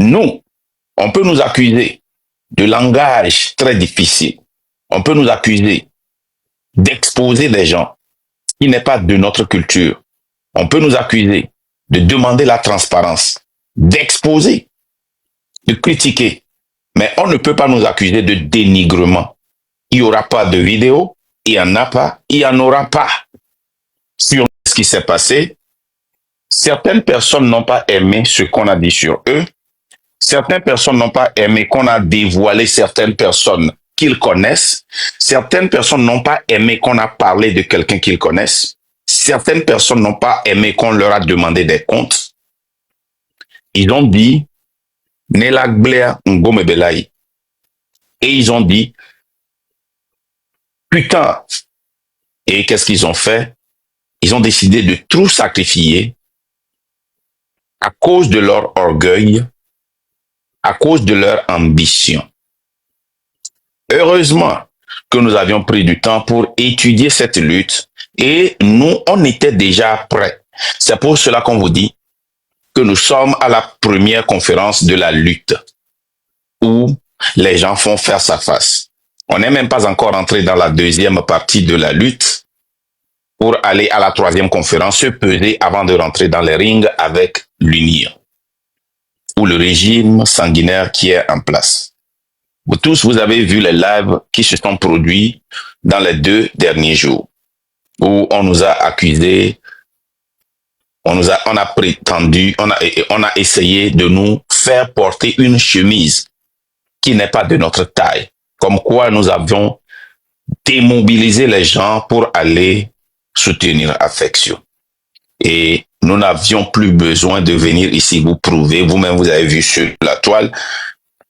Nous, on peut nous accuser de langage très difficile. On peut nous accuser d'exposer des gens qui n'est pas de notre culture. On peut nous accuser de demander la transparence, d'exposer, de critiquer. Mais on ne peut pas nous accuser de dénigrement. Il n'y aura pas de vidéo, il n'y en a pas, il n'y en aura pas. Sur ce qui s'est passé, certaines personnes n'ont pas aimé ce qu'on a dit sur eux. Certaines personnes n'ont pas aimé qu'on a dévoilé certaines personnes qu'ils connaissent. Certaines personnes n'ont pas aimé qu'on a parlé de quelqu'un qu'ils connaissent. Certaines personnes n'ont pas aimé qu'on leur a demandé des comptes. Ils ont dit, Nela Glea Ngome Belai. Et ils ont dit, putain. Et qu'est-ce qu'ils ont fait? Ils ont décidé de tout sacrifier à cause de leur orgueil, à cause de leur ambition. Heureusement que nous avions pris du temps pour étudier cette lutte et nous, on était déjà prêts. C'est pour cela qu'on vous dit que nous sommes à la première conférence de la lutte où les gens font face à face. On n'est même pas encore entré dans la deuxième partie de la lutte pour aller à la troisième conférence, se peser avant de rentrer dans les rings avec l'UNIR ou le régime sanguinaire qui est en place. Vous tous, vous avez vu les lives qui se sont produits dans les 2 derniers jours où on nous a accusés, on a prétendu, on a essayé de nous faire porter une chemise qui n'est pas de notre taille. Comme quoi nous avions démobilisé les gens pour aller soutenir Affection. Et nous n'avions plus besoin de venir ici vous prouver. Vous-même, vous avez vu sur la toile,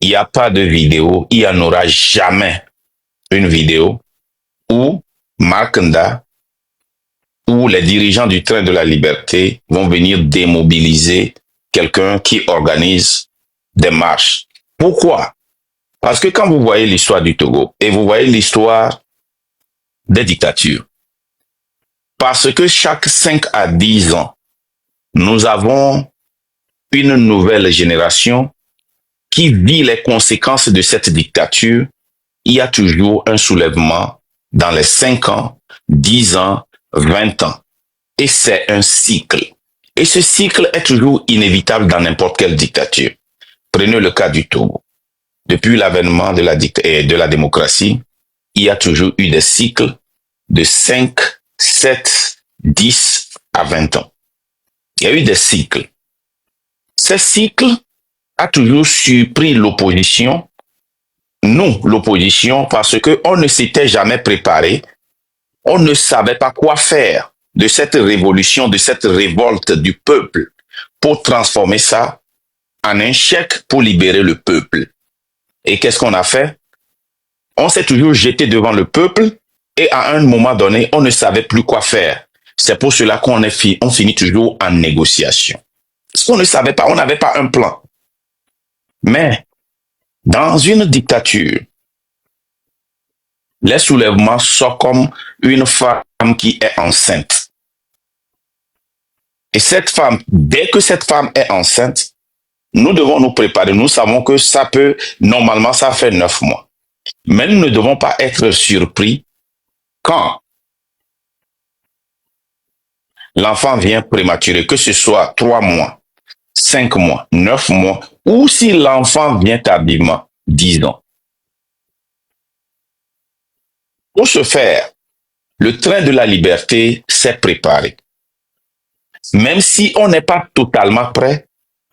il n'y a pas de vidéo, il n'y en aura jamais une vidéo où Markanda ou les dirigeants du train de la liberté vont venir démobiliser quelqu'un qui organise des marches. Pourquoi? Parce que quand vous voyez l'histoire du Togo et vous voyez l'histoire des dictatures, parce que chaque 5 à 10 ans, nous avons une nouvelle génération qui vit les conséquences de cette dictature, il y a toujours un soulèvement dans les 5 ans, 10 ans, 20 ans. Et c'est un cycle. Et ce cycle est toujours inévitable dans n'importe quelle dictature. Prenez le cas du Togo. Depuis l'avènement de la démocratie, il y a toujours eu des cycles de 5, 7, 10 à 20 ans. Il y a eu des cycles. Ces cycles a toujours surpris l'opposition, nous, l'opposition, parce qu'on ne s'était jamais préparé, on ne savait pas quoi faire de cette révolution, de cette révolte du peuple pour transformer ça en un chèque pour libérer le peuple. Et qu'est-ce qu'on a fait? On s'est toujours jeté devant le peuple et à un moment donné, on ne savait plus quoi faire. C'est pour cela on finit toujours en négociation. Parce qu'on ne savait pas, on n'avait pas un plan. Mais dans une dictature, les soulèvements sont comme une femme qui est enceinte. Et cette femme, dès que cette femme est enceinte, nous devons nous préparer. Nous savons que normalement, ça fait 9 mois. Mais nous ne devons pas être surpris quand l'enfant vient prématuré, que ce soit 3 mois, 5 mois, 9 mois, ou si l'enfant vient tardivement, 10 ans. Pour ce faire, le train de la liberté s'est préparé. Même si on n'est pas totalement prêt,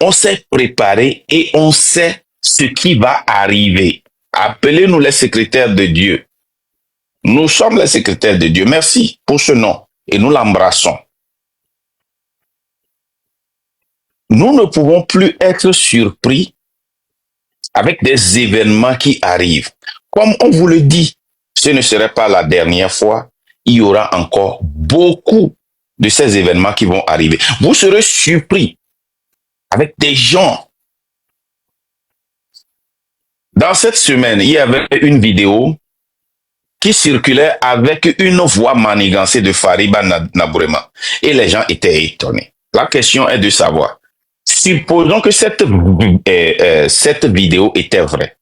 on s'est préparé et on sait ce qui va arriver. Appelez-nous les secrétaires de Dieu. Nous sommes les secrétaires de Dieu. Merci pour ce nom et nous l'embrassons. Nous ne pouvons plus être surpris avec des événements qui arrivent. Comme on vous le dit, ce ne serait pas la dernière fois. Il y aura encore beaucoup de ces événements qui vont arriver. Vous serez surpris avec des gens. Dans cette semaine, il y avait une vidéo qui circulait avec une voix manigancée de Fariba Nabrema. Et les gens étaient étonnés. La question est de savoir, Supposons que cette vidéo était vraie.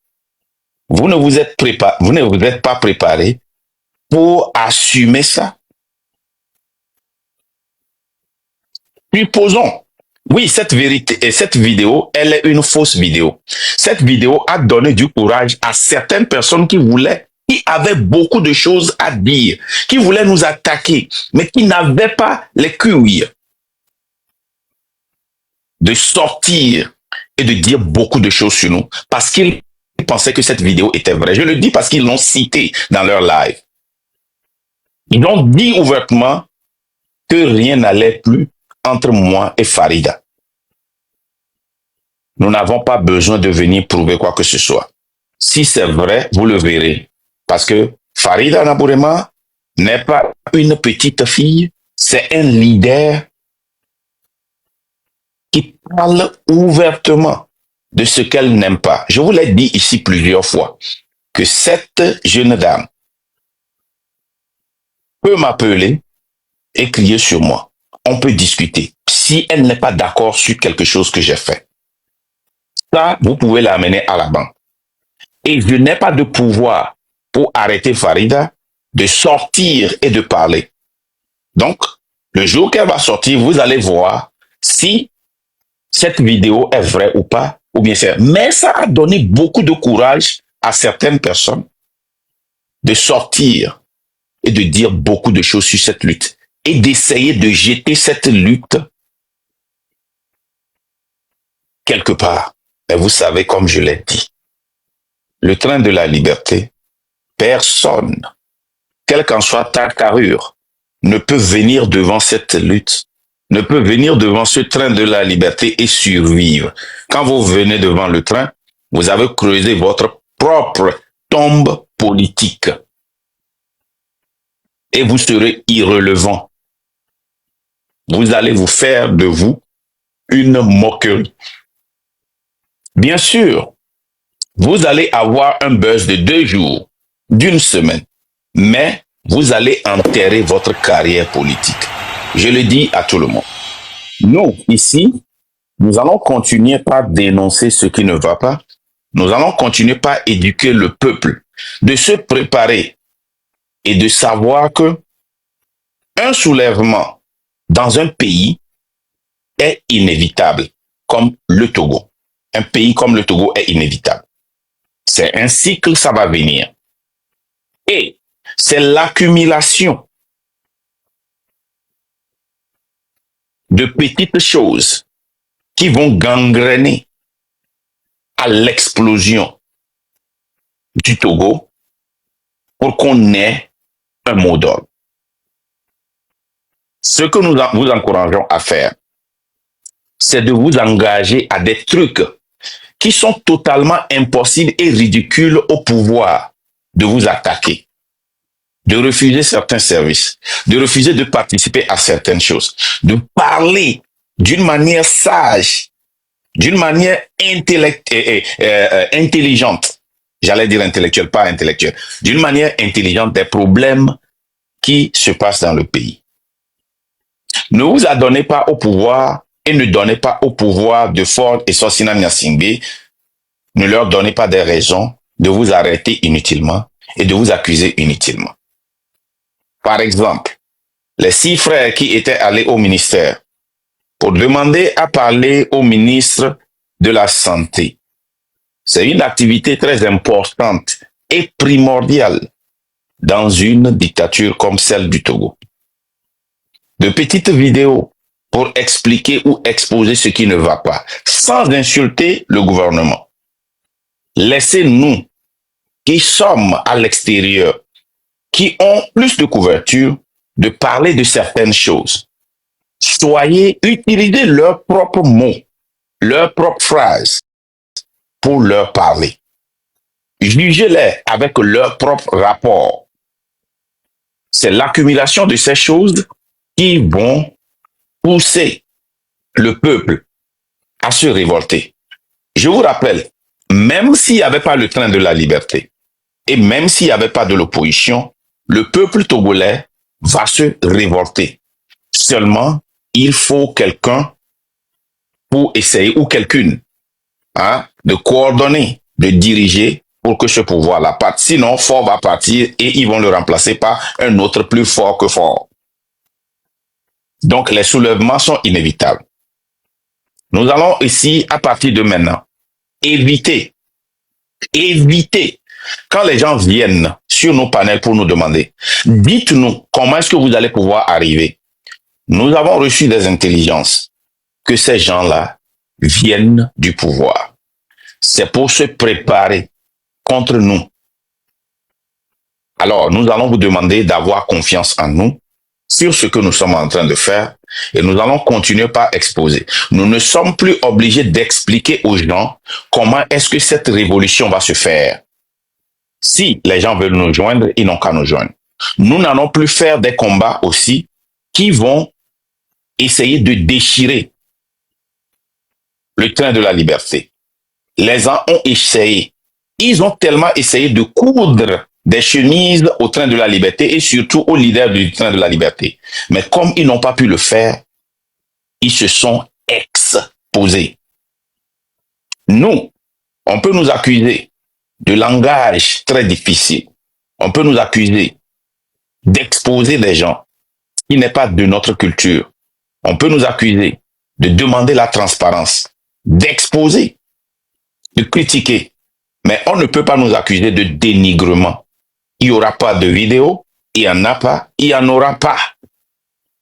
Vous ne vous êtes pas préparé pour assumer ça. Supposons, oui, cette vérité et cette vidéo, elle est une fausse vidéo. Cette vidéo a donné du courage à certaines personnes qui avaient beaucoup de choses à dire, qui voulaient nous attaquer, mais qui n'avaient pas les couilles de sortir et de dire beaucoup de choses sur nous parce qu'ils pensaient que cette vidéo était vraie. Je le dis parce qu'ils l'ont cité dans leur live. Ils ont dit ouvertement que rien n'allait plus entre moi et Farida. Nous n'avons pas besoin de venir prouver quoi que ce soit. Si c'est vrai, vous le verrez. Parce que Farida Nabourema n'est pas une petite fille, c'est un leader qui parle ouvertement de ce qu'elle n'aime pas. Je vous l'ai dit ici plusieurs fois, que cette jeune dame peut m'appeler et crier sur moi. On peut discuter. Si elle n'est pas d'accord sur quelque chose que j'ai fait, ça, vous pouvez l'amener à la banque. Et je n'ai pas de pouvoir pour arrêter Farida de sortir et de parler. Donc, le jour qu'elle va sortir, vous allez voir si cette vidéo est vraie ou pas, ou bien c'est. Mais ça a donné beaucoup de courage à certaines personnes de sortir et de dire beaucoup de choses sur cette lutte et d'essayer de jeter cette lutte quelque part. Mais vous savez, comme je l'ai dit, le train de la liberté, personne, quelle qu'en soit ta carrure, ne peut venir devant cette lutte, ne peut venir devant ce train de la liberté et survivre. Quand vous venez devant le train, vous avez creusé votre propre tombe politique. Et vous serez irrelevant. Vous allez vous faire de vous une moquerie. Bien sûr, vous allez avoir un buzz de 2 jours, d'une semaine, mais vous allez enterrer votre carrière politique. Je le dis à tout le monde. Nous, ici, nous allons continuer par dénoncer ce qui ne va pas. Nous allons continuer par éduquer le peuple, de se préparer et de savoir que un soulèvement dans un pays est inévitable, comme le Togo. Un pays comme le Togo est inévitable. C'est un cycle, ça va venir. Et c'est l'accumulation de petites choses qui vont gangréner à l'explosion du Togo pour qu'on ait un mot d'ordre. Ce que nous vous encourageons à faire, c'est de vous engager à des trucs qui sont totalement impossibles et ridicules au pouvoir de vous attaquer, de refuser certains services, de refuser de participer à certaines choses, de parler d'une manière sage, d'une manière intelligente, j'allais dire intellectuelle, pas intellectuelle, d'une manière intelligente des problèmes qui se passent dans le pays. Ne vous adonnez pas au pouvoir et ne donnez pas au pouvoir de Ford et Sosina Nyasingbe, ne leur donnez pas des raisons de vous arrêter inutilement et de vous accuser inutilement. Par exemple, les 6 frères qui étaient allés au ministère pour demander à parler au ministre de la Santé. C'est une activité très importante et primordiale dans une dictature comme celle du Togo. De petites vidéos pour expliquer ou exposer ce qui ne va pas, sans insulter le gouvernement. Laissez-nous, qui sommes à l'extérieur, qui ont plus de couverture, de parler de certaines choses. Utilisez leurs propres mots, leurs propres phrases pour leur parler. Jugez-les avec leur propre rapport. C'est l'accumulation de ces choses qui vont pousser le peuple à se révolter. Je vous rappelle, même s'il n'y avait pas le train de la liberté, et même s'il n'y avait pas de l'opposition, le peuple togolais va se révolter. Seulement, il faut quelqu'un pour essayer, ou quelqu'une, hein, de coordonner, de diriger pour que ce pouvoir-là parte. Sinon, fort va partir et ils vont le remplacer par un autre plus fort que fort. Donc, les soulèvements sont inévitables. Nous allons ici, à partir de maintenant, éviter, quand les gens viennent sur nos panels pour nous demander, dites-nous comment est-ce que vous allez pouvoir arriver. Nous avons reçu des intelligences que ces gens-là viennent du pouvoir. C'est pour se préparer contre nous. Alors, nous allons vous demander d'avoir confiance en nous sur ce que nous sommes en train de faire et nous allons continuer par exposer. Nous ne sommes plus obligés d'expliquer aux gens comment est-ce que cette révolution va se faire. Si les gens veulent nous joindre, ils n'ont qu'à nous joindre. Nous n'allons plus faire des combats aussi qui vont essayer de déchirer le train de la liberté. Les gens ont essayé. Ils ont tellement essayé de coudre des chemises au train de la liberté et surtout aux leaders du train de la liberté. Mais comme ils n'ont pas pu le faire, ils se sont exposés. Nous, on peut nous accuser de langage très difficile. On peut nous accuser d'exposer des gens qui n'est pas de notre culture. On peut nous accuser de demander la transparence, d'exposer, de critiquer. Mais on ne peut pas nous accuser de dénigrement. Il n'y aura pas de vidéo, il n'y en a pas, il n'y en aura pas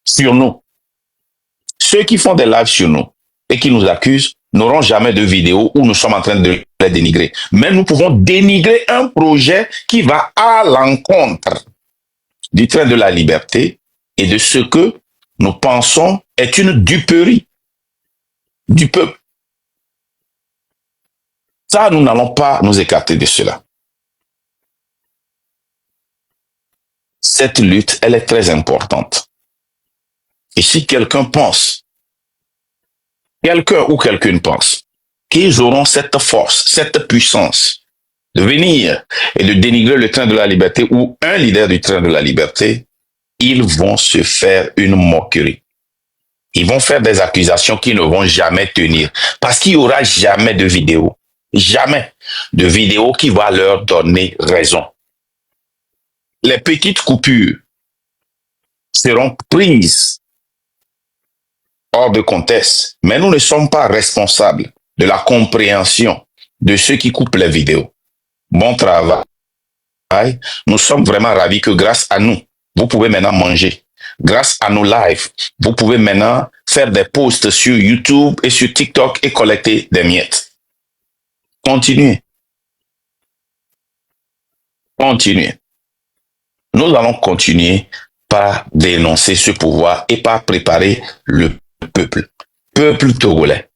sur nous. Ceux qui font des lives sur nous et qui nous accusent n'auront jamais de vidéo où nous sommes en train de les dénigrer. Mais nous pouvons dénigrer un projet qui va à l'encontre du train de la liberté et de ce que nous pensons est une duperie du peuple. Ça, nous n'allons pas nous écarter de cela. Cette lutte, elle est très importante. Et si quelqu'un pense, quelqu'un ou quelqu'une pense, qu'ils auront cette force, cette puissance de venir et de dénigrer le train de la liberté ou un leader du train de la liberté, ils vont se faire une moquerie. Ils vont faire des accusations qui ne vont jamais tenir parce qu'il n'y aura jamais de vidéo. Jamais de vidéo qui va leur donner raison. Les petites coupures seront prises hors de contexte, mais nous ne sommes pas responsables de la compréhension de ceux qui coupent les vidéos. Bon travail. Nous sommes vraiment ravis que grâce à nous, vous pouvez maintenant manger. Grâce à nos lives, vous pouvez maintenant faire des posts sur YouTube et sur TikTok et collecter des miettes. Continuez. Continuez. Nous allons continuer par dénoncer ce pouvoir et par préparer le peuple togolais.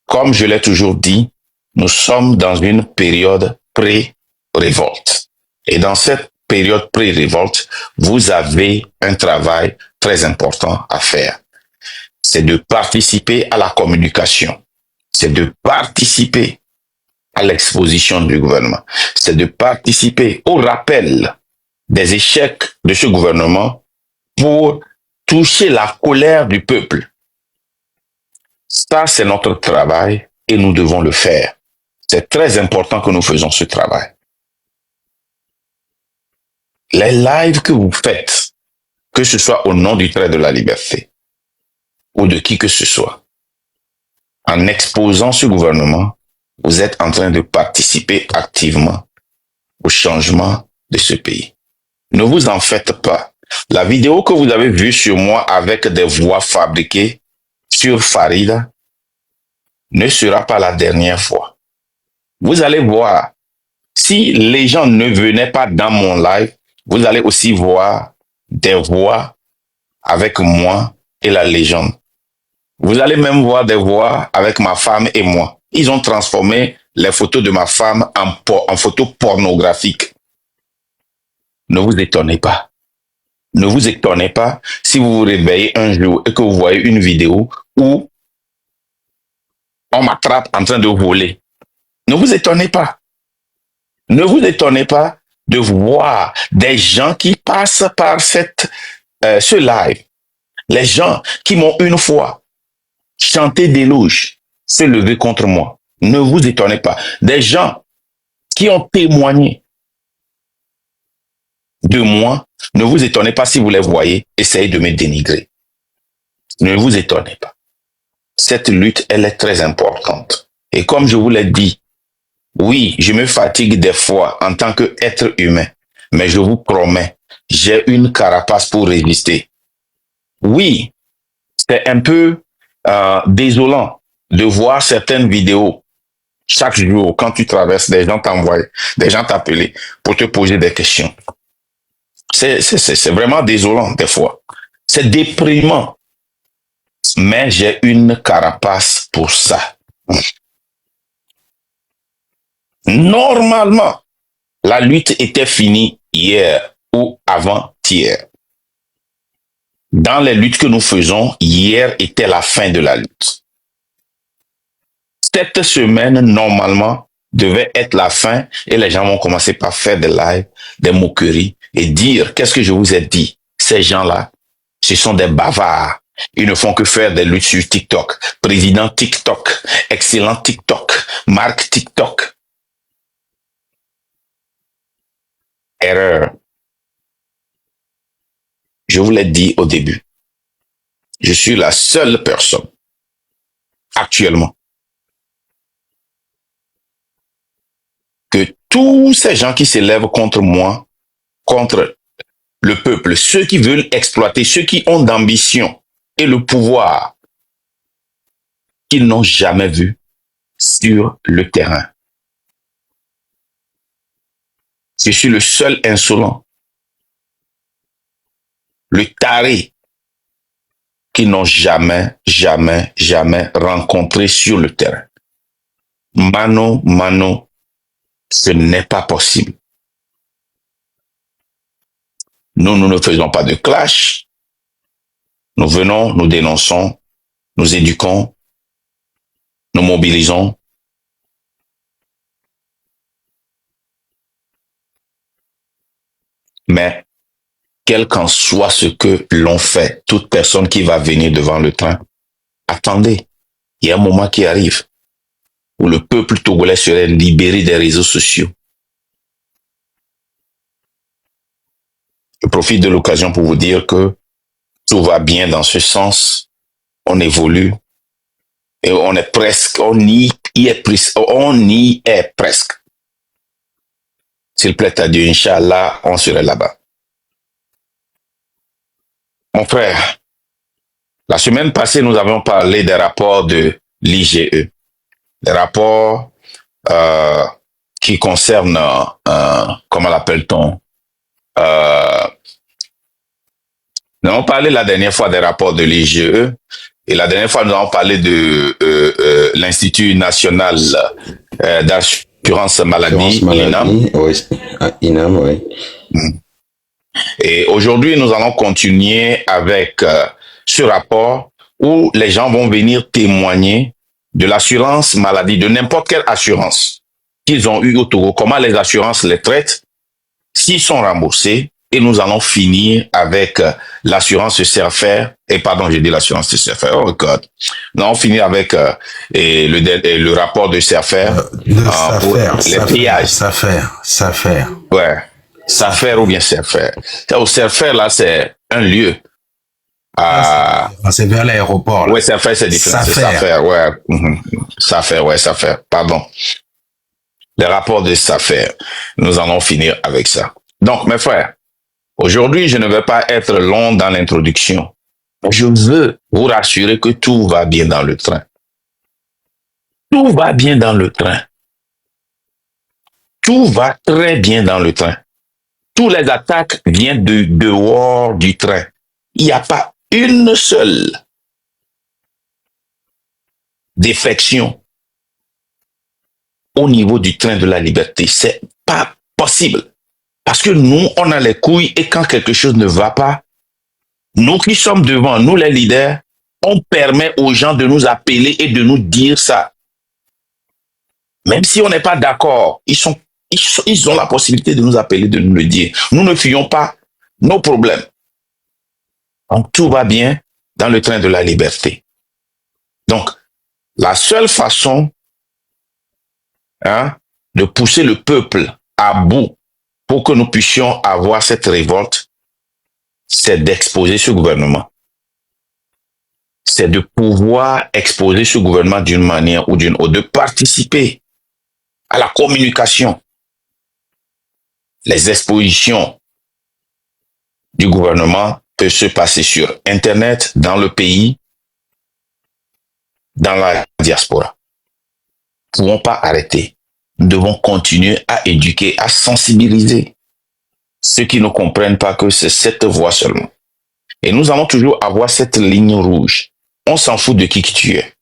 Comme je l'ai toujours dit, nous sommes dans une période pré-révolte. Et dans cette période pré-révolte, vous avez un travail très important à faire. C'est de participer à la communication. C'est de participer à l'exposition du gouvernement. C'est de participer au rappel des échecs de ce gouvernement pour toucher la colère du peuple. Ça, c'est notre travail et nous devons le faire. C'est très important que nous faisons ce travail. Les lives que vous faites, que ce soit au nom du train de la liberté ou de qui que ce soit, en exposant ce gouvernement, vous êtes en train de participer activement au changement de ce pays. Ne vous en faites pas. La vidéo que vous avez vue sur moi avec des voix fabriquées sur Farida ne sera pas la dernière fois. Vous allez voir, si les gens ne venaient pas dans mon live, vous allez aussi voir des voix avec moi et la légende. Vous allez même voir des voix avec ma femme et moi. Ils ont transformé les photos de ma femme en photos pornographiques. Ne vous étonnez pas. Ne vous étonnez pas si vous vous réveillez un jour et que vous voyez une vidéo où on m'attrape en train de voler. Ne vous étonnez pas. Ne vous étonnez pas de voir des gens qui passent par ce live. Les gens qui m'ont une fois chanter d'éloges, se lever contre moi. Ne vous étonnez pas. Des gens qui ont témoigné de moi, ne vous étonnez pas si vous les voyez, essayez de me dénigrer. Ne vous étonnez pas. Cette lutte, elle est très importante. Et comme je vous l'ai dit, oui, je me fatigue des fois en tant qu'être humain, mais je vous promets, j'ai une carapace pour résister. Oui, c'est un peu désolant de voir certaines vidéos chaque jour quand tu traverses, des gens t'envoient, des gens t'appellent pour te poser des questions. C'est vraiment désolant des fois. C'est déprimant. Mais j'ai une carapace pour ça. Normalement, la lutte était finie hier ou avant-hier. Dans les luttes que nous faisons, hier était la fin de la lutte. Cette semaine, normalement, devait être la fin et les gens vont commencer par faire des lives, des moqueries et dire, qu'est-ce que je vous ai dit? Ces gens-là, ce sont des bavards. Ils ne font que faire des luttes sur TikTok. Président TikTok, excellent TikTok, marque TikTok. Erreur. Je vous l'ai dit au début. Je suis la seule personne actuellement que tous ces gens qui s'élèvent contre moi, contre le peuple, ceux qui veulent exploiter, ceux qui ont d'ambition et le pouvoir qu'ils n'ont jamais vu sur le terrain. Je suis le seul insolent, le taré qu'ils n'ont jamais rencontré sur le terrain. Mano, ce n'est pas possible. Nous ne faisons pas de clash. Nous venons, nous dénonçons, nous éduquons, nous mobilisons. Mais, quel qu'en soit ce que l'on fait, toute personne qui va venir devant le train, attendez, il y a un moment qui arrive où le peuple togolais serait libéré des réseaux sociaux. Je profite de l'occasion pour vous dire que tout va bien dans ce sens. On évolue et on est presque, on y est presque. S'il plaît à Dieu, Inch'Allah, on serait là-bas. Mon frère, la semaine passée, nous avons parlé des rapports de l'IGE, des rapports qui concernent, comment l'appelle-t-on, nous avons parlé la dernière fois des rapports de l'IGE et la dernière fois, nous avons parlé de l'Institut national d'assurance maladie, INAM. Oui, INAM, oui. Et aujourd'hui, nous allons continuer avec ce rapport où les gens vont venir témoigner de l'assurance maladie, de n'importe quelle assurance qu'ils ont eue au Togo, comment les assurances les traitent, s'ils sont remboursés, et nous allons finir avec l'assurance CERFER, et pardon, j'ai dit l'assurance CERFER, oh God. Nous allons finir avec le rapport de CERFER pour les pillages. SAFER. Ouais. SAFER ou bien CERFER. Au CERFER, là, c'est un lieu. C'est vers l'aéroport. Oui, SAFER, c'est différent. C'est SAFER, ouais. SAFER, ouais, SAFER. Pardon. Les rapports de SAFER. Nous allons finir avec ça. Donc, mes frères, aujourd'hui, je ne vais pas être long dans l'introduction. Je veux vous rassurer que tout va bien dans le train. Tout va bien dans le train. Tout va très bien dans le train. Toutes les attaques viennent de dehors du train. Il n'y a pas une seule défection au niveau du train de la liberté. C'est pas possible. Parce que nous, on a les couilles et quand quelque chose ne va pas, nous qui sommes devant, nous les leaders, on permet aux gens de nous appeler et de nous dire ça. Même si on n'est pas d'accord, ils ont la possibilité de nous appeler, de nous le dire. Nous ne fuyons pas nos problèmes. Donc tout va bien dans le train de la liberté. Donc, la seule façon de pousser le peuple à bout pour que nous puissions avoir cette révolte, c'est d'exposer ce gouvernement. C'est de pouvoir exposer ce gouvernement d'une manière ou d'une autre, de participer à la communication. Les expositions du gouvernement peuvent se passer sur Internet, dans le pays, dans la diaspora. Nous ne pouvons pas arrêter. Nous devons continuer à éduquer, à sensibiliser ceux qui ne comprennent pas que c'est cette voie seulement. Et nous allons toujours avoir cette ligne rouge. On s'en fout de qui tu es.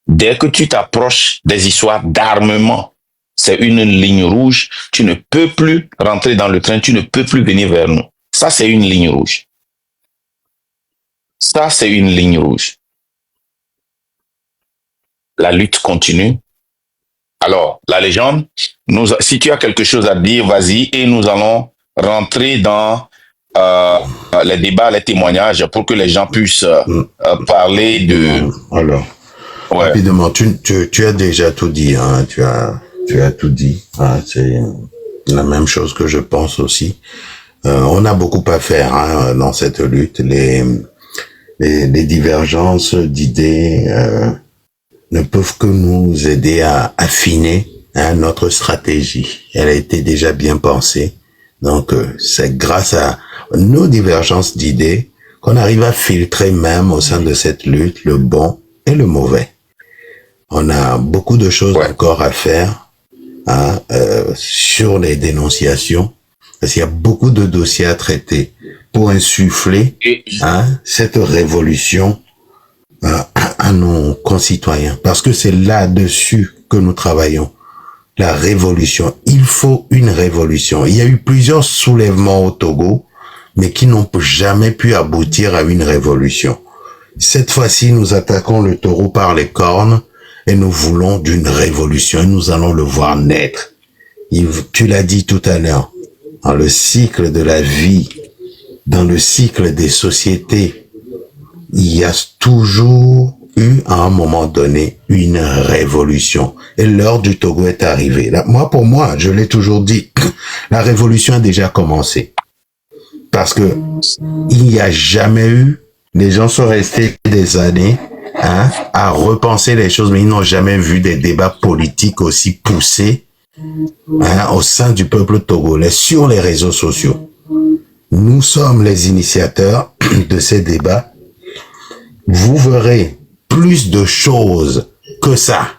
Dès que tu t'approches des histoires d'armement, c'est une ligne rouge. Tu ne peux plus rentrer dans le train, tu ne peux plus venir vers nous. Ça, c'est une ligne rouge. Ça, c'est une ligne rouge. La lutte continue. Alors, la légende, si tu as quelque chose à dire, vas-y, et nous allons rentrer dans les débats, les témoignages, pour que les gens puissent parler de... Alors, rapidement, tu as déjà tout dit, hein, tu as tout dit, hein, c'est la même chose que je pense aussi. On a beaucoup à faire dans cette lutte. Les divergences d'idées ne peuvent que nous aider à affiner notre stratégie. Elle a été déjà bien pensée. Donc, c'est grâce à nos divergences d'idées qu'on arrive à filtrer même au sein de cette lutte le bon et le mauvais. On a beaucoup de choses encore à faire sur les dénonciations, parce qu'il y a beaucoup de dossiers à traiter pour insuffler cette révolution à nos concitoyens, parce que c'est là-dessus que nous travaillons. La révolution. Il faut une révolution. Il y a eu plusieurs soulèvements au Togo, mais qui n'ont jamais pu aboutir à une révolution. Cette fois-ci, nous attaquons le taureau par les cornes et nous voulons d'une révolution et nous allons le voir naître. Tu l'as dit tout à l'heure, dans le cycle de la vie, dans le cycle des sociétés, il y a toujours eu à un moment donné une révolution. Et l'heure du Togo est arrivée. Là, pour moi, je l'ai toujours dit, la révolution a déjà commencé. Parce que il n'y a jamais eu, les gens sont restés des années à repenser les choses, mais ils n'ont jamais vu des débats politiques aussi poussés au sein du peuple togolais sur les réseaux sociaux. Nous sommes les initiateurs de ces débats. Vous verrez plus de choses que ça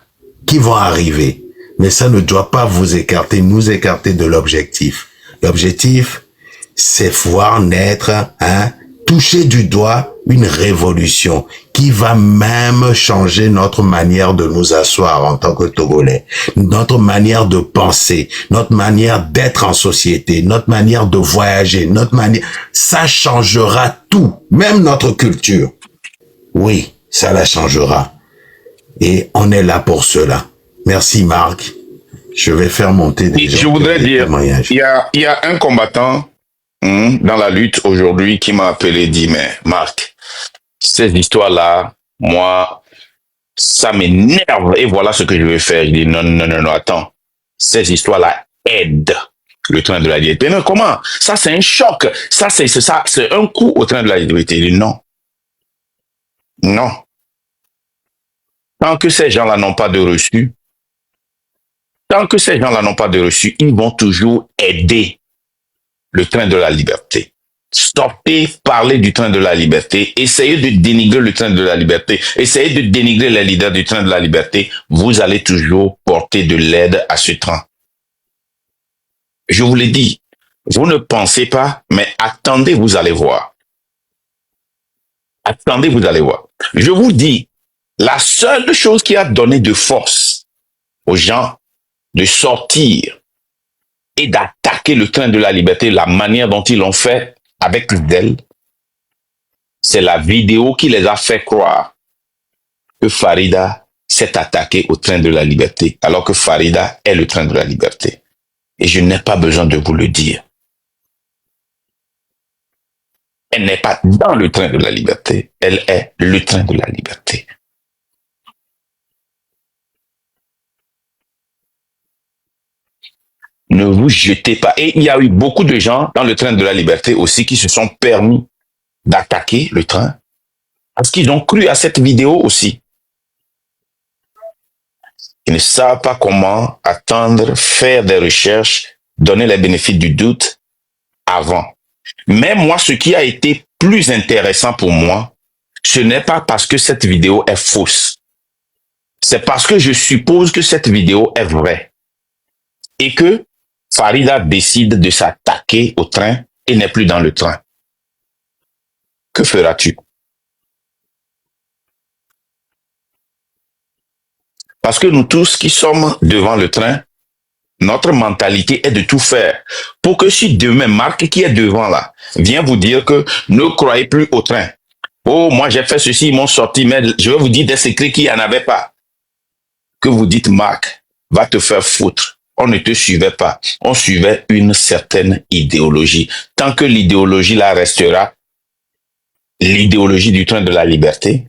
qui vont arriver. Mais ça ne doit pas vous écarter, nous écarter de l'objectif. L'objectif, c'est voir naître, toucher du doigt une révolution qui va même changer notre manière de nous asseoir en tant que Togolais, notre manière de penser, notre manière d'être en société, notre manière de voyager, notre manière... Ça changera tout, même notre culture. Oui, ça la changera. Et on est là pour cela. Merci Marc. Je vais faire monter des gens. Je voudrais dire, il y a un combattant dans la lutte aujourd'hui qui m'a appelé et dit, mais Marc, ces histoires-là, moi, ça m'énerve et voilà ce que je vais faire. Je dis, non, attends. Ces histoires-là aident le train de la liberté. Mais comment? Ça, c'est un choc. Ça, c'est un coup au train de la liberté. Il dit, non. Non. Tant que ces gens-là n'ont pas de reçu, ils vont toujours aider le train de la liberté. Sortez, parlez du train de la liberté, essayez de dénigrer le train de la liberté, essayez de dénigrer les leaders du train de la liberté, vous allez toujours porter de l'aide à ce train. Je vous l'ai dit, vous ne pensez pas, mais attendez, vous allez voir. Attendez, vous allez voir. Je vous dis, la seule chose qui a donné de force aux gens de sortir et d'attaquer le train de la liberté, la manière dont ils l'ont fait avec zèle, c'est la vidéo qui les a fait croire que Farida s'est attaquée au train de la liberté, alors que Farida est le train de la liberté. Et je n'ai pas besoin de vous le dire. Elle n'est pas dans le train de la liberté, elle est le train de la liberté. Ne vous jetez pas. Et il y a eu beaucoup de gens dans le train de la liberté aussi qui se sont permis d'attaquer le train parce qu'ils ont cru à cette vidéo aussi. Ils ne savent pas comment attendre, faire des recherches, donner les bénéfices du doute avant. Mais moi, ce qui a été plus intéressant pour moi, ce n'est pas parce que cette vidéo est fausse. C'est parce que je suppose que cette vidéo est vraie. Et que Farida décide de s'attaquer au train et n'est plus dans le train. Que feras-tu? Parce que nous tous qui sommes devant le train, notre mentalité est de tout faire pour que si demain Marc qui est devant là vient vous dire que ne croyez plus au train. Oh, moi j'ai fait ceci, ils m'ont sorti, mais je vais vous dire des secrets qu'il n'y en avait pas. Que vous dites Marc va te faire foutre. On ne te suivait pas. On suivait une certaine idéologie. Tant que l'idéologie là restera l'idéologie du train de la liberté,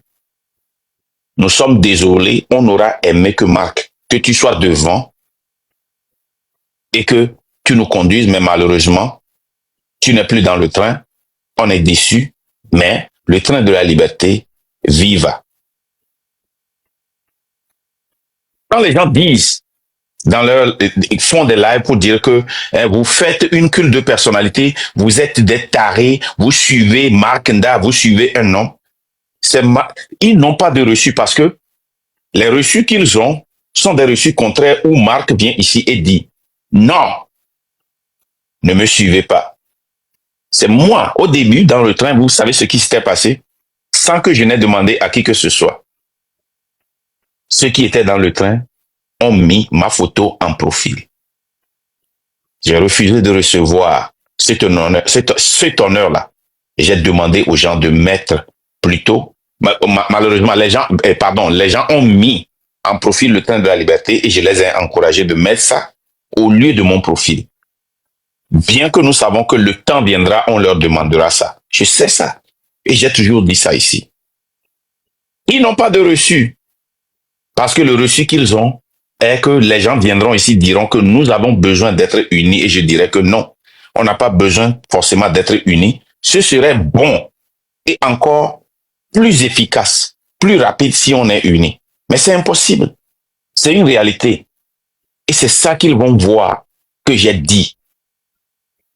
nous sommes désolés, on aura aimé que Marc, que tu sois devant et que tu nous conduises, mais malheureusement, tu n'es plus dans le train, on est déçu, mais le train de la liberté viva. Quand les gens disent, ils font des lives pour dire que vous faites une culte de personnalité, vous êtes des tarés, vous suivez Marc Nda, vous suivez un homme, ils n'ont pas de reçus parce que les reçus qu'ils ont sont des reçus contraires où Marc vient ici et dit non, ne me suivez pas. C'est moi, au début, dans le train, vous savez ce qui s'était passé, sans que je n'ai demandé à qui que ce soit. Ceux qui étaient dans le train ont mis ma photo en profil. J'ai refusé de recevoir cet honneur-là. J'ai demandé aux gens de mettre plutôt, malheureusement, les gens ont mis en profil le train de la liberté et je les ai encouragés de mettre ça au lieu de mon profil. Bien que nous savons que le temps viendra, on leur demandera ça. Je sais ça. Et j'ai toujours dit ça ici. Ils n'ont pas de reçu. Parce que le reçu qu'ils ont est que les gens viendront ici, diront que nous avons besoin d'être unis. Et je dirais que non. On n'a pas besoin forcément d'être unis. Ce serait bon et encore plus efficace, plus rapide si on est unis. Mais c'est impossible. C'est une réalité. Et c'est ça qu'ils vont voir que j'ai dit.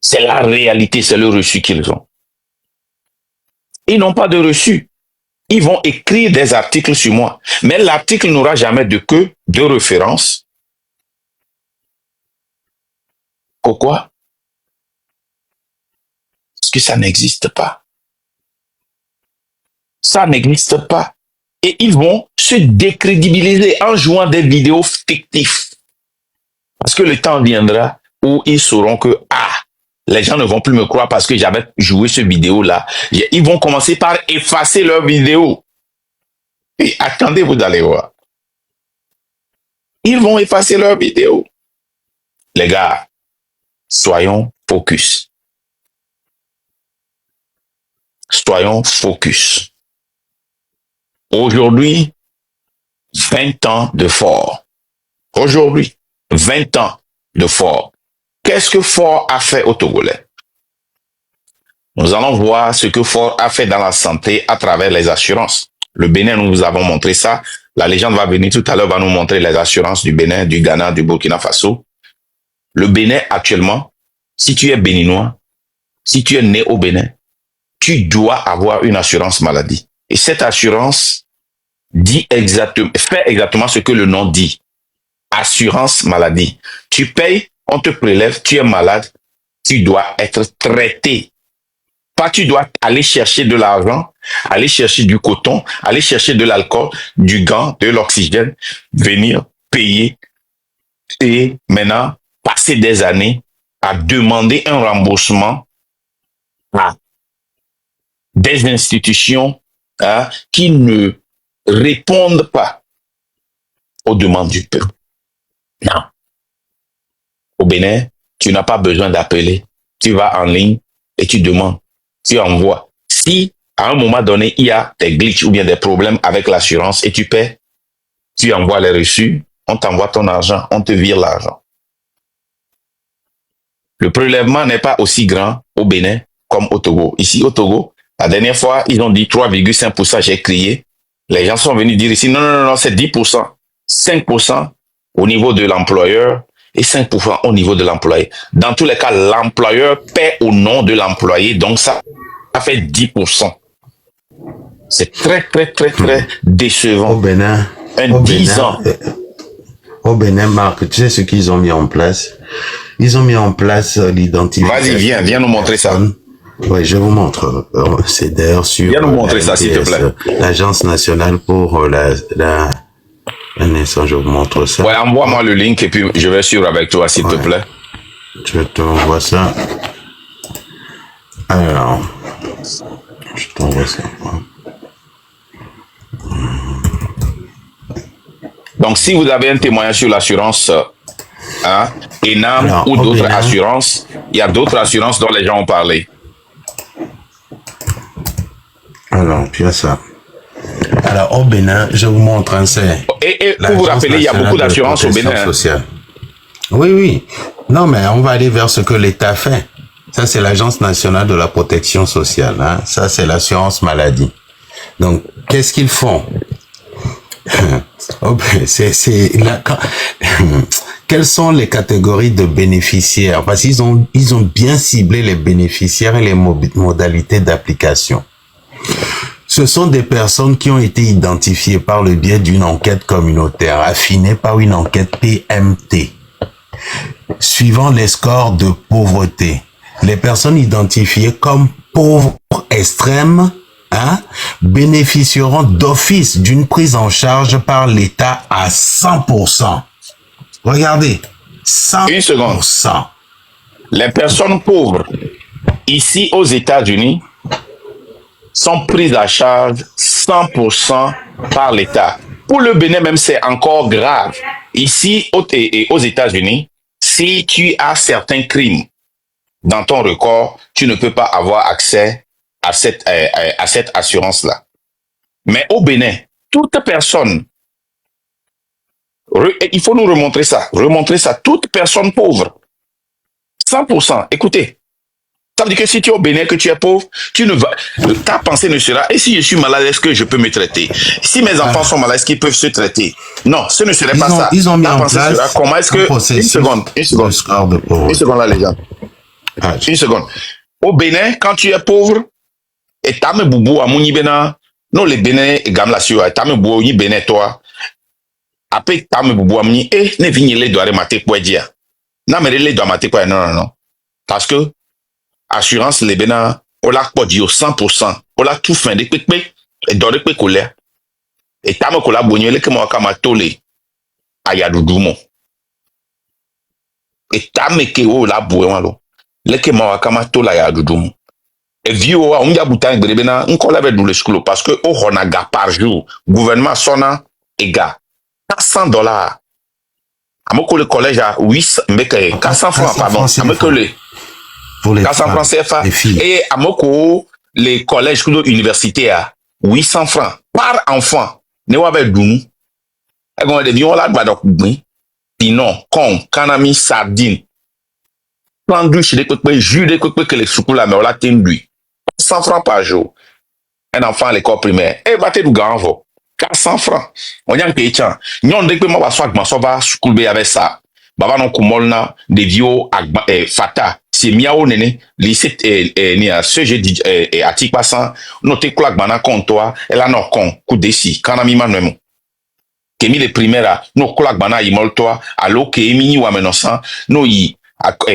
C'est la réalité, c'est le reçu qu'ils ont. Ils n'ont pas de reçu. Ils vont écrire des articles sur moi. Mais l'article n'aura jamais de référence. Pourquoi? Parce que ça n'existe pas. Ça n'existe pas. Et ils vont se décrédibiliser en jouant des vidéos fictives. Parce que le temps viendra où ils sauront que, les gens ne vont plus me croire parce que j'avais joué ce vidéo-là. Ils vont commencer par effacer leur vidéo. Et attendez, vous allez voir. Ils vont effacer leur vidéo. Les gars, soyons focus. Soyons focus. Aujourd'hui, 20 ans de fort. Aujourd'hui, 20 ans de fort. Qu'est-ce que Ford a fait au Togolais? Nous allons voir ce que Ford a fait dans la santé à travers les assurances. Le Bénin, nous vous avons montré ça. La légende va venir tout à l'heure, va nous montrer les assurances du Bénin, du Ghana, du Burkina Faso. Le Bénin, actuellement, si tu es béninois, si tu es né au Bénin, tu dois avoir une assurance maladie. Et cette assurance fait exactement ce que le nom dit. Assurance maladie. Tu payes, on te prélève, tu es malade, tu dois être traité. Pas tu dois aller chercher de l'argent, aller chercher du coton, aller chercher de l'alcool, du gant, de l'oxygène, venir payer et maintenant passer des années à demander un remboursement à des institutions qui ne répondent pas aux demandes du peuple. Non. Au Bénin, tu n'as pas besoin d'appeler. Tu vas en ligne et tu demandes. Tu envoies. Si à un moment donné, il y a des glitches ou bien des problèmes avec l'assurance et tu paies, tu envoies les reçus, on t'envoie ton argent, on te vire l'argent. Le prélèvement n'est pas aussi grand au Bénin comme au Togo. Ici, au Togo, la dernière fois, ils ont dit 3,5%, j'ai crié. Les gens sont venus dire ici, non, c'est 10%, 5% au niveau de l'employeur et 5% au niveau de l'employé. Dans tous les cas, l'employeur paie au nom de l'employé, donc ça fait 10%. C'est très décevant. Au Bénin, au Bénin, Marc, tu sais ce qu'ils ont mis en place? Ils ont mis en place l'identification. Vas-y, viens nous montrer ça. Oui, je vous montre. C'est d'ailleurs sur viens nous montrer ça, s'il te plaît. L'Agence nationale pour un instant, je vous montre ça. Ouais, envoie-moi le link et puis je vais suivre avec toi, s'il te plaît. Je t'envoie ça. Alors, je t'envoie ça. Donc, si vous avez un témoignage sur l'assurance ENAM ou d'autres assurances, il y a d'autres assurances dont les gens ont parlé. Alors, puis ça. Alors, au Bénin, je vous montre un c'est. Et pour vous rappeler, il y a beaucoup d'assurances au Bénin. Oui. Non, mais on va aller vers ce que l'État fait. Ça, c'est l'Agence nationale de la protection sociale. Hein. Ça, c'est l'assurance maladie. Donc, qu'est-ce qu'ils font? Quelles sont les catégories de bénéficiaires? Parce qu'ils ont bien ciblé les bénéficiaires et les modalités d'application. Ce sont des personnes qui ont été identifiées par le biais d'une enquête communautaire affinée par une enquête PMT. Suivant les scores de pauvreté, les personnes identifiées comme pauvres extrêmes bénéficieront d'office d'une prise en charge par l'État à 100%. Regardez, 100%. Une seconde. Les personnes pauvres ici aux États-Unis sont prises à charge 100% par l'État. Pour le Bénin même, c'est encore grave. Ici, aux États-Unis, si tu as certains crimes dans ton record, tu ne peux pas avoir accès à cette assurance-là. Mais au Bénin, toute personne, il faut nous remontrer ça, toute personne pauvre, 100%, écoutez, ça veut dire que si tu es au Bénin, que tu es pauvre, ta pensée ne sera, et si je suis malade, est-ce que je peux me traiter? Si mes enfants sont malades, est-ce qu'ils peuvent se traiter? Non, ce ne serait pas ça. Ils ont mis en place sera, comment est-ce que, une seconde là les gens, une seconde. Au Bénin, quand tu es pauvre, et t'as me boubou à mouni bena, non les Bénin gam la sio, t'as me boubou ni Bénin toi, après t'as me boubou à mouni, ne vignes les doigts mater quoi dire, n'a me les doigts mater quoi, non, parce que assurance les Bénin, on l'a pas dit au 100%, on l'a tout fait de quick et dans le quick colère, et t'as me collaboré les que moi kama tolé, ayadoudoumon, et t'as me que o la boué malo, les que moi kama tolé ayadoudoumon. Et vieux, on y a boutin bébéna, on colle avec nous le school parce que au Honaga par jour, gouvernement sonna égard $400. Amoko le collège à 800, mais 400 francs, pardon, amoko le 400 francs CFA et amoko les collèges universités à 800 francs par enfant. Ne wa avec nous. Et on devient là de donc pinon, con, canami, sardine. Sandwich de quoi jus de quoi que les soucoula là mais on l'a tendu. 100 francs par jour. Un enfant à l'école primaire. Et battez du grand 400 francs. On y a un pays tiens. Nyon de que moi va soit ma sova school avec ça. Baba non kumolna de vieux fata. C'est miao nene lycée ni à ce jeudi article passant noté claque bana comptoir et là non con coup desi kana mi manemo. Kemi les primaires no claque bana imol toi allo ke mi wa menosan no yi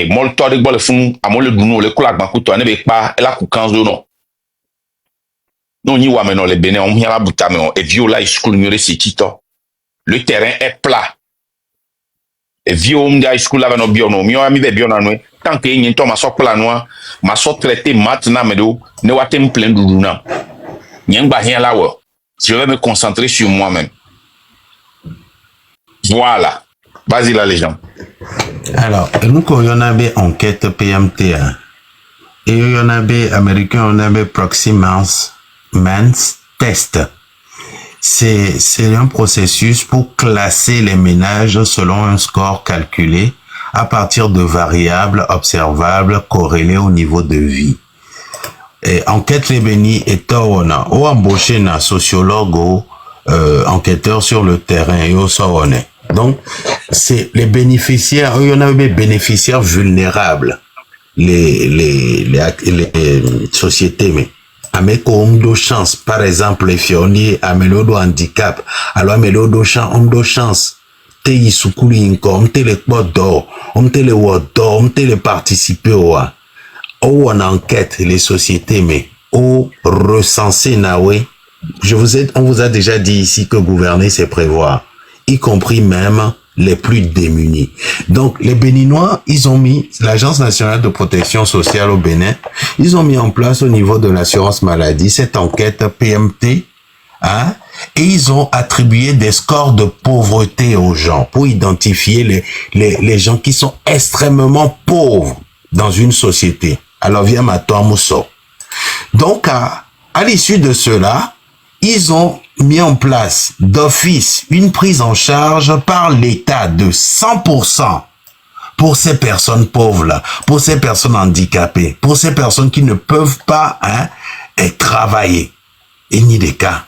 molto de bol fun amole dunu le kula gban kuto ne be pa ela ku kanzo no ni wa meno le Bénin on hiala buta me e viola school nyore sitito le terrain est plat e vio mdia school la no biono mi o mi be biono no tant que yin to ma so plat no ma so traiter maintenant me do ne wa tem plein duduna nyangba hiala wo je vais me concentrer sur moi-même. Voilà. Vas-y là les gens. Alors, nous quand on avait enquête PMT et on avait américain, on avait Proximance Test. C'est un processus pour classer les ménages selon un score calculé à partir de variables observables corrélées au niveau de vie. Et enquête les bénis et tawana ou embauché na sociologue ou enquêteur sur le terrain et au sawane. Donc c'est les bénéficiaires, il y en a des bénéficiaires vulnérables, les sociétés mais avec de chance, par exemple les fioni amelo do handicap, alors amelo do chance te yisukuli inko on te le bodo on te le wodo on te le participer ou en enquête les sociétés mais au recenser nawe. On vous a déjà dit ici que gouverner c'est prévoir, y compris même les plus démunis. Donc les Béninois, ils ont mis l'Agence nationale de protection sociale au Bénin, ils ont mis en place au niveau de l'assurance maladie cette enquête PMT, hein, et ils ont attribué des scores de pauvreté aux gens pour identifier les gens qui sont extrêmement pauvres dans une société. Alors viens maintenant Mousso. Donc à l'issue de cela, ils ont mis en place d'office une prise en charge par l'État de 100% pour ces personnes pauvres-là, pour ces personnes handicapées, pour ces personnes qui ne peuvent pas travailler. Et ni des cas.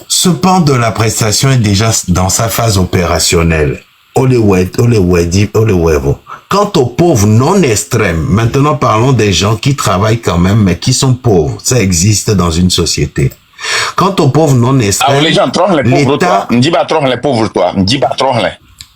Ce pan de la prestation est déjà dans sa phase opérationnelle. Quant aux pauvres non extrêmes, maintenant parlons des gens qui travaillent quand même, mais qui sont pauvres. Ça existe dans une société. Quant aux pauvres non extrêmes, alors les gens trouvent les pauvres toi. Ne dis pas trouvent les pauvres toi. Ne dis pas trouvent les.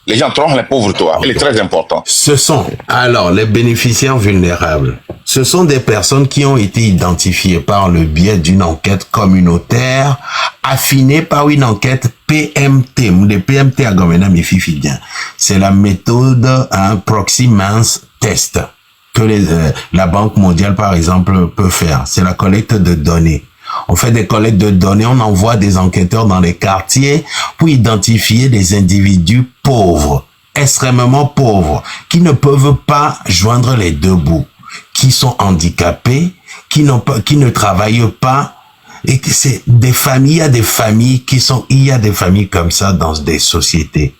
Les gens trouvent les pauvres toi. Il est très important. Ce sont alors les bénéficiaires vulnérables. Ce sont des personnes qui ont été identifiées par le biais d'une enquête communautaire affinée par une enquête PMT. Le PMT à Gomena Mififidien. C'est la méthode Proxy Mass Test que la Banque mondiale par exemple peut faire. C'est la collecte de données. On fait des collectes de données, on envoie des enquêteurs dans les quartiers pour identifier des individus pauvres, extrêmement pauvres, qui ne peuvent pas joindre les deux bouts, qui sont handicapés, qui ne travaillent pas, et que c'est des familles, il y a des familles comme ça dans des sociétés.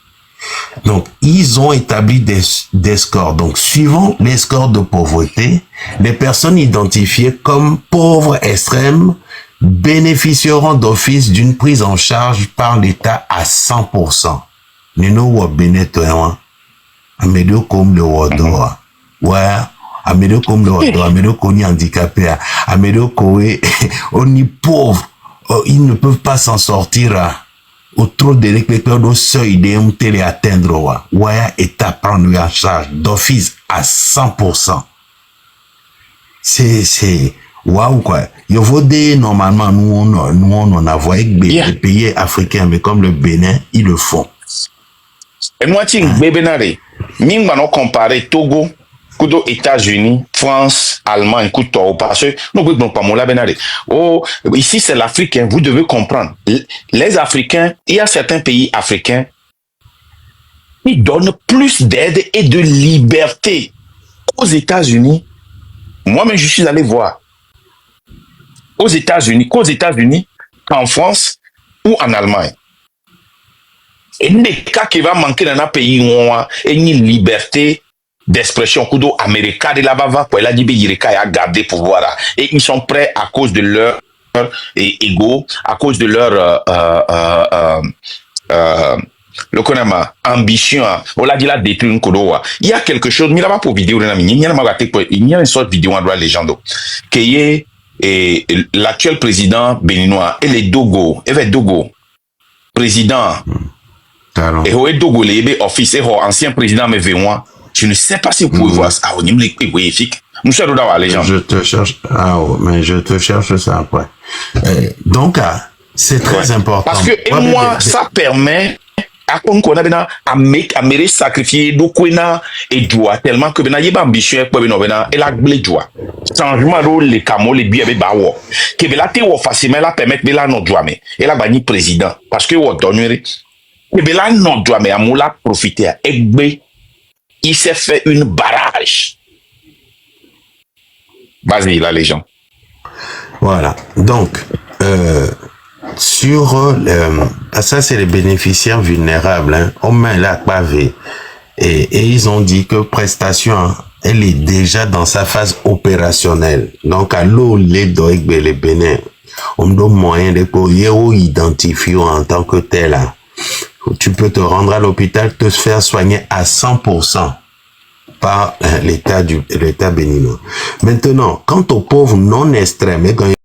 Donc, ils ont établi des scores. Donc, suivant les scores de pauvreté, les personnes identifiées comme pauvres extrêmes bénéficieront d'office d'une prise en charge par l'État à 100%. Nino wa beneto amedo comme le wadoa. Ouais, amedo comme le wadoa, amedo koni handicapé, amedo koe on est pauvre. Ils ne peuvent pas s'en sortir au trop de l'éclateur de seuil de télé atteindre ouais État prendre en charge d'office à 100%. C'est waouh quoi. Il faut dire normalement nous on a vu avec des pays africains mais comme le Bénin ils le font. Et moi tiens Bébenare, nous allons comparer Togo, Kudo États-Unis, France, Allemagne, Kudo parce que nous pouvons pas mon la Bénare. Oh ici c'est l'Africain, vous devez comprendre. Les Africains, il y a certains pays africains qui donnent plus d'aide et de liberté aux États-Unis. Moi-même je suis allé voir. Aux États-Unis, qu'en France ou en Allemagne. Et les cas qui va manquer dans un pays où on a une liberté d'expression, kudo américain de là-bas, pour la liberté à garder pouvoir. Et ils sont prêts à cause de leur ego, à cause de leur ambition. On l'a dit là détruire une kudo. Il y a quelque chose, mais là-bas pour vidéo, il y a une sorte de vidéo en droit légende qui est et l'actuel président béninois et les Dogo, président et au Dogo les office et ancien président mais V1, je ne sais pas si vous pouvez voir ça au niveau nous sommes dans les gens. Je te cherche mais je te cherche ça après. Donc c'est très important parce que et moi ça permet à qu'on a à me sacrifier d'okwena et doit tellement que bena yeba ambition pour bena et la blé joie changement rôle les camo les biais bawo que bela te wo facilement la permettre bela non doit mais et la bani président parce que wo donner et bela non doit mais amoula profiter egbe il s'est fait une barrage vas-y là les gens voilà donc sur ça c'est les bénéficiaires vulnérables on met là pavé Et ils ont dit que prestation, elle est déjà dans sa phase opérationnelle. Donc, à l'eau, les doigts, les bénin, on me donne moyen de pour identifier en tant que tel. Tu peux te rendre à l'hôpital, te faire soigner à 100% par l'État béninois. Maintenant, quant aux pauvres non extrêmes,